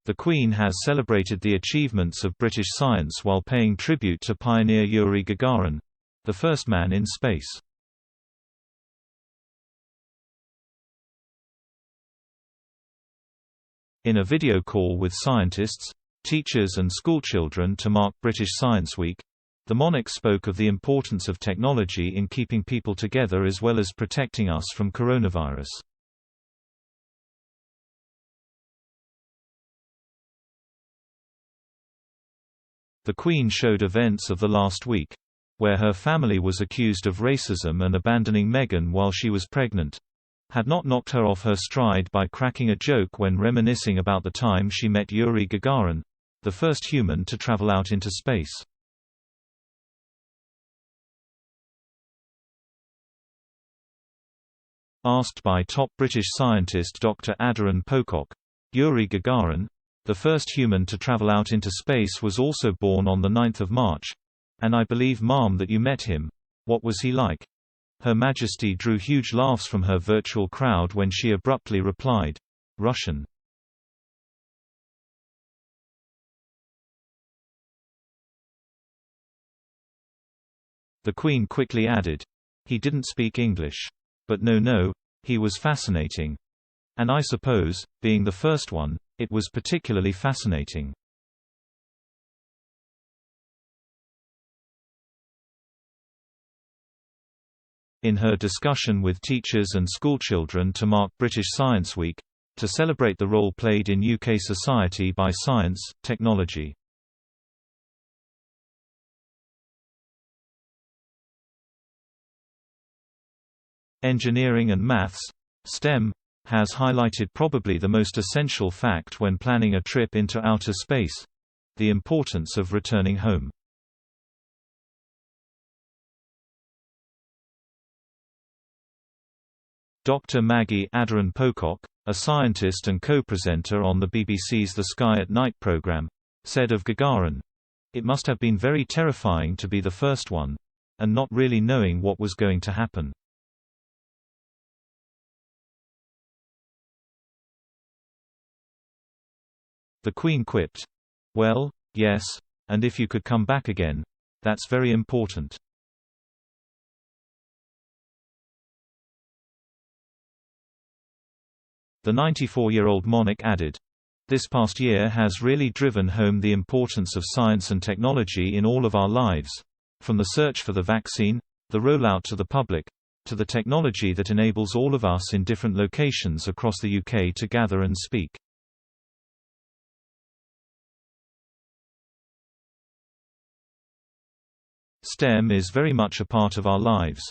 The Queen has celebrated the achievements of British science while paying tribute to pioneer Yuri Gagarin, the first man in space. In a video call with scientists, teachers and schoolchildren to mark British Science Week, the monarch spoke of the importance of technology in keeping people together as well as protecting us from coronavirus. The Queen showed events of the last week, where her family was accused of racism and abandoning Meghan while she was pregnant, had not knocked her off her stride by cracking a joke when reminiscing about the time she met Yuri Gagarin, the first human to travel out into space. Asked by top British scientist Dr. Adaran Pocock, Yuri Gagarin, the first human to travel out into space, was also born on the 9th of March. And I believe, ma'am, that you met him. What was he like? Her Majesty drew huge laughs from her virtual crowd when she abruptly replied, Russian. The Queen quickly added, he didn't speak English. But no, he was fascinating. And I suppose, being the first one, it was particularly fascinating. In her discussion with teachers and schoolchildren to mark British Science Week, to celebrate the role played in UK society by science, technology, engineering and maths, STEM, has highlighted probably the most essential fact when planning a trip into outer space: the importance of returning home. Dr. Maggie Adaran Pocock, a scientist and co-presenter on the BBC's The Sky at Night programme, said of Gagarin, "It must have been very terrifying to be the first one, and not really knowing what was going to happen." The Queen quipped, "Well, yes, and if you could come back again, that's very important." The 94-year-old monarch added, "This past year has really driven home the importance of science and technology in all of our lives, from the search for the vaccine, the rollout to the public, to the technology that enables all of us in different locations across the UK to gather and speak." STEM is very much a part of our lives.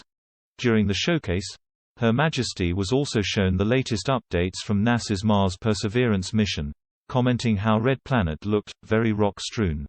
During the showcase, Her Majesty was also shown the latest updates from NASA's Mars Perseverance mission, commenting how Red Planet looked, very rock-strewn.